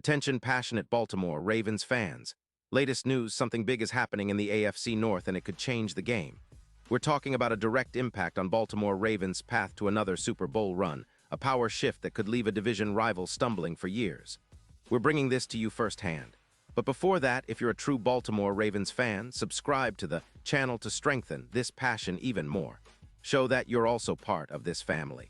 Attention passionate Baltimore Ravens fans. Latest news, something big is happening in the AFC North and it could change the game. We're talking about a direct impact on Baltimore Ravens' path to another Super Bowl run, a power shift that could leave a division rival stumbling for years. We're bringing this to you firsthand. But before that, if you're a true Baltimore Ravens fan, subscribe to the channel to strengthen this passion even more. Show that you're also part of this family.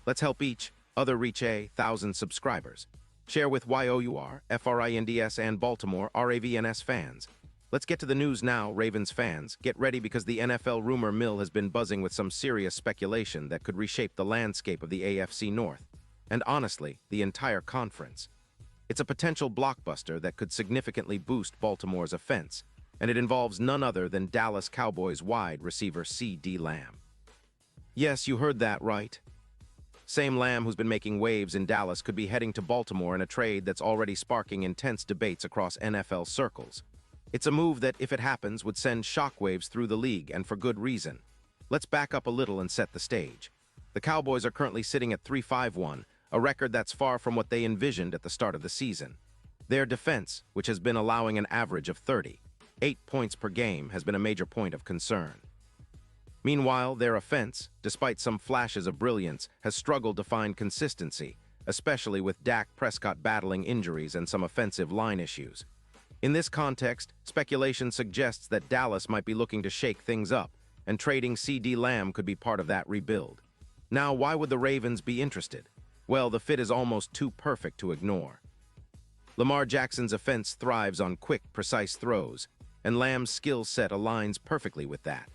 Let's help each other reach 1,000 subscribers. Share with YOUR, FRINDS, and Baltimore RAVENS fans. Let's get to the news now, Ravens fans. Get ready because the NFL rumor mill has been buzzing with some serious speculation that could reshape the landscape of the AFC North, and honestly, the entire conference. It's a potential blockbuster that could significantly boost Baltimore's offense, and it involves none other than Dallas Cowboys wide receiver CeeDee Lamb. Yes, you heard that right. Same Lamb who's been making waves in Dallas could be heading to Baltimore in a trade that's already sparking intense debates across NFL circles. It's a move that, if it happens, would send shockwaves through the league, and for good reason. Let's back up a little and set the stage. The Cowboys are currently sitting at 3-5-1, a record that's far from what they envisioned at the start of the season. Their defense, which has been allowing an average of 38 points per game, has been a major point of concern. Meanwhile, their offense, despite some flashes of brilliance, has struggled to find consistency, especially with Dak Prescott battling injuries and some offensive line issues. In this context, speculation suggests that Dallas might be looking to shake things up, and trading CeeDee Lamb could be part of that rebuild. Now, why would the Ravens be interested? Well, the fit is almost too perfect to ignore. Lamar Jackson's offense thrives on quick, precise throws, and Lamb's skill set aligns perfectly with that.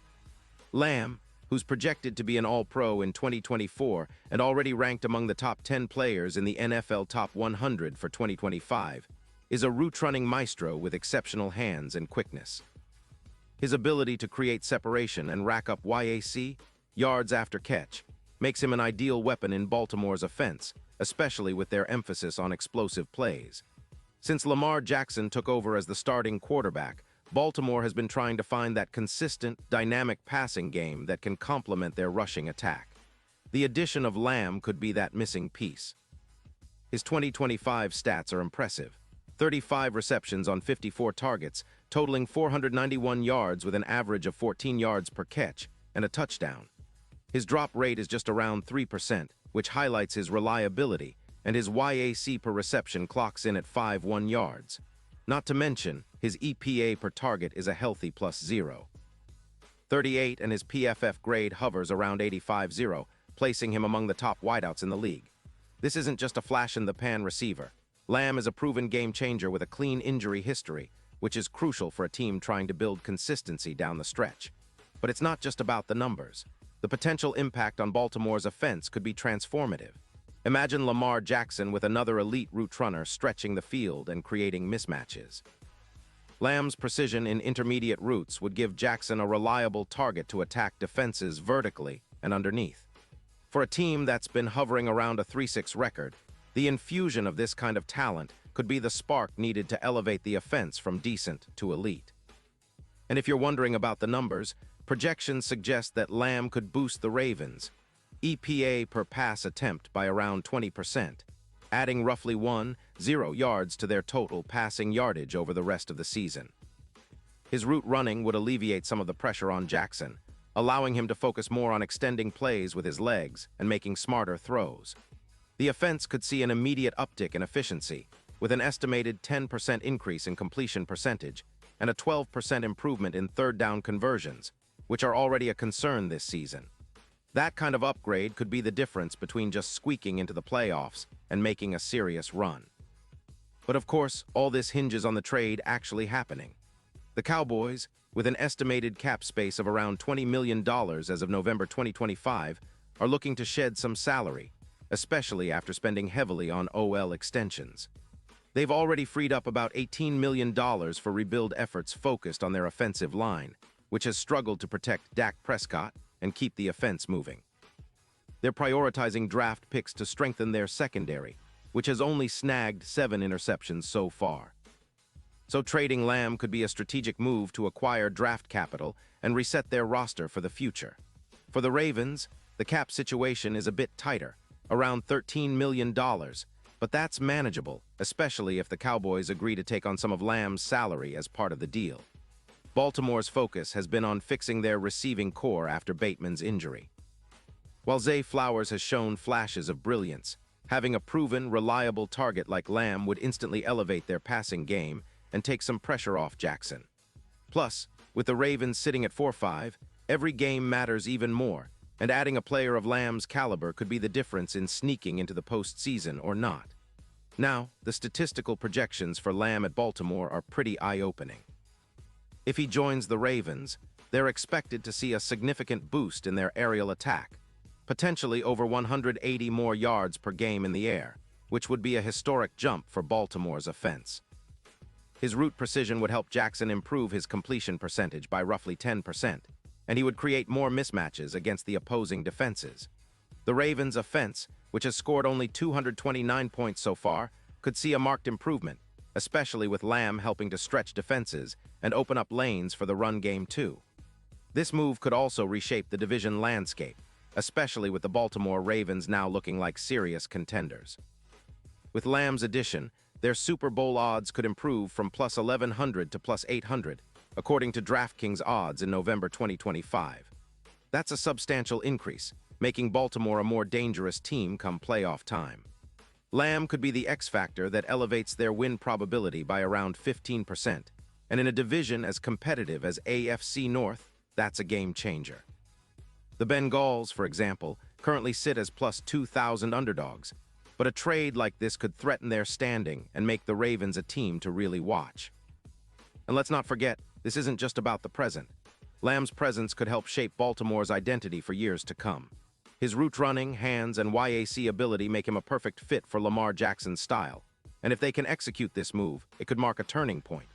Lamb, who's projected to be an All-Pro in 2024 and already ranked among the top 10 players in the NFL Top 100 for 2025, is a route-running maestro with exceptional hands and quickness. His ability to create separation and rack up YAC, yards after catch, makes him an ideal weapon in Baltimore's offense, especially with their emphasis on explosive plays. Since Lamar Jackson took over as the starting quarterback, Baltimore has been trying to find that consistent, dynamic passing game that can complement their rushing attack. The addition of Lamb could be that missing piece. His 2025 stats are impressive. 35 receptions on 54 targets, totaling 491 yards with an average of 14 yards per catch, and a touchdown. His drop rate is just around 3%, which highlights his reliability, and his YAC per reception clocks in at 5.1 yards. Not to mention, his EPA per target is a healthy +0. 38, and his PFF grade hovers around 85.0, placing him among the top wideouts in the league. This isn't just a flash-in-the-pan receiver. Lamb is a proven game-changer with a clean injury history, which is crucial for a team trying to build consistency down the stretch. But it's not just about the numbers. The potential impact on Baltimore's offense could be transformative. Imagine Lamar Jackson with another elite route runner stretching the field and creating mismatches. Lamb's precision in intermediate routes would give Jackson a reliable target to attack defenses vertically and underneath. For a team that's been hovering around a 3-6 record, the infusion of this kind of talent could be the spark needed to elevate the offense from decent to elite. And if you're wondering about the numbers, projections suggest that Lamb could boost the Ravens' EPA per pass attempt by around 20%, adding roughly 1.0 yards to their total passing yardage over the rest of the season. His route running would alleviate some of the pressure on Jackson, allowing him to focus more on extending plays with his legs and making smarter throws. The offense could see an immediate uptick in efficiency, with an estimated 10% increase in completion percentage and a 12% improvement in third-down conversions, which are already a concern this season. That kind of upgrade could be the difference between just squeaking into the playoffs and making a serious run. But of course, all this hinges on the trade actually happening. The Cowboys, with an estimated cap space of around $20 million as of November 2025, are looking to shed some salary, especially after spending heavily on OL extensions. They've already freed up about $18 million for rebuild efforts focused on their offensive line, which has struggled to protect Dak Prescott and keep the offense moving. They're prioritizing draft picks to strengthen their secondary, which has only snagged 7 interceptions so far. So trading Lamb could be a strategic move to acquire draft capital and reset their roster for the future. For the Ravens, the cap situation is a bit tighter, around $13 million, But that's manageable, especially if the Cowboys agree to take on some of Lamb's salary as part of the deal. Baltimore's focus has been on fixing their receiving core after Bateman's injury. While Zay Flowers has shown flashes of brilliance, having a proven, reliable target like Lamb would instantly elevate their passing game and take some pressure off Jackson. Plus, with the Ravens sitting at 4-5, every game matters even more, and adding a player of Lamb's caliber could be the difference in sneaking into the postseason or not. Now, the statistical projections for Lamb at Baltimore are pretty eye-opening. If he joins the Ravens, they're expected to see a significant boost in their aerial attack, potentially over 180 more yards per game in the air, which would be a historic jump for Baltimore's offense. His route precision would help Jackson improve his completion percentage by roughly 10%, and he would create more mismatches against the opposing defenses. The Ravens' offense, which has scored only 229 points so far, could see a marked improvement, especially with Lamb helping to stretch defenses and open up lanes for the run game too. This move could also reshape the division landscape, especially with the Baltimore Ravens now looking like serious contenders. With Lamb's addition, their Super Bowl odds could improve from plus 1,100 to plus 800, according to DraftKings odds in November 2025. That's a substantial increase, making Baltimore a more dangerous team come playoff time. Lamb could be the X factor that elevates their win probability by around 15%, and in a division as competitive as AFC North, that's a game changer. The Bengals, for example, currently sit as plus 2,000 underdogs, but a trade like this could threaten their standing and make the Ravens a team to really watch. And let's not forget, this isn't just about the present. Lamb's presence could help shape Baltimore's identity for years to come. His route running, hands, and YAC ability make him a perfect fit for Lamar Jackson's style, and if they can execute this move, it could mark a turning point.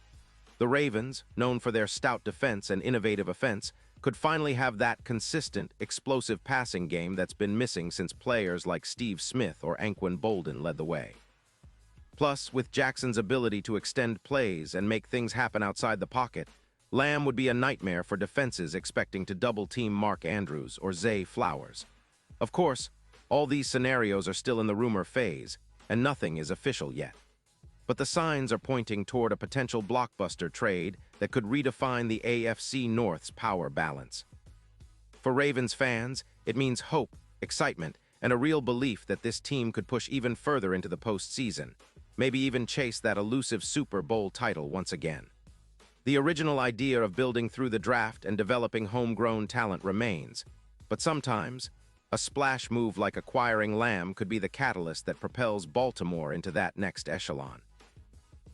The Ravens, known for their stout defense and innovative offense, could finally have that consistent, explosive passing game that's been missing since players like Steve Smith or Anquan Boldin led the way. Plus, with Jackson's ability to extend plays and make things happen outside the pocket, Lamb would be a nightmare for defenses expecting to double-team Mark Andrews or Zay Flowers. Of course, all these scenarios are still in the rumor phase, and nothing is official yet. But the signs are pointing toward a potential blockbuster trade that could redefine the AFC North's power balance. For Ravens fans, it means hope, excitement, and a real belief that this team could push even further into the postseason, maybe even chase that elusive Super Bowl title once again. The original idea of building through the draft and developing homegrown talent remains, but sometimes, a splash move like acquiring Lamb could be the catalyst that propels Baltimore into that next echelon.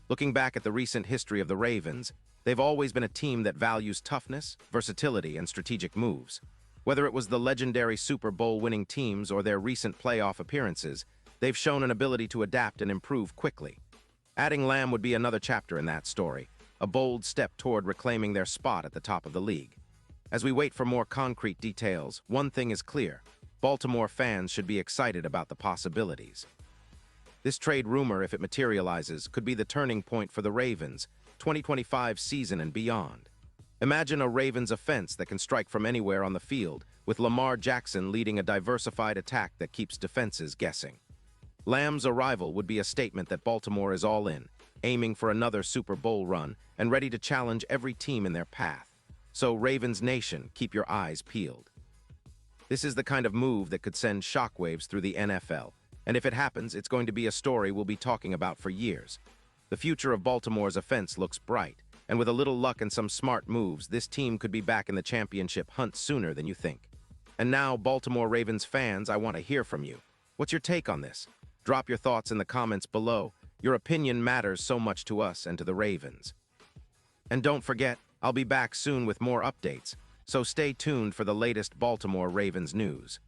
Looking back at the recent history of the Ravens, they've always been a team that values toughness, versatility, and strategic moves. Whether it was the legendary Super Bowl winning teams or their recent playoff appearances, they've shown an ability to adapt and improve quickly. Adding Lamb would be another chapter in that story, a bold step toward reclaiming their spot at the top of the league. As we wait for more concrete details, one thing is clear: Baltimore fans should be excited about the possibilities. This trade rumor, if it materializes, could be the turning point for the Ravens' 2025 season and beyond. Imagine a Ravens offense that can strike from anywhere on the field, with Lamar Jackson leading a diversified attack that keeps defenses guessing. Lamb's arrival would be a statement that Baltimore is all in, aiming for another Super Bowl run and ready to challenge every team in their path. So, Ravens Nation, keep your eyes peeled. This is the kind of move that could send shockwaves through the NFL. And if it happens, it's going to be a story we'll be talking about for years. The future of Baltimore's offense looks bright, and with a little luck and some smart moves, this team could be back in the championship hunt sooner than you think. And now, Baltimore Ravens fans, I want to hear from you. What's your take on this? Drop your thoughts in the comments below. Your opinion matters so much to us and to the Ravens. And don't forget, I'll be back soon with more updates, so stay tuned for the latest Baltimore Ravens news.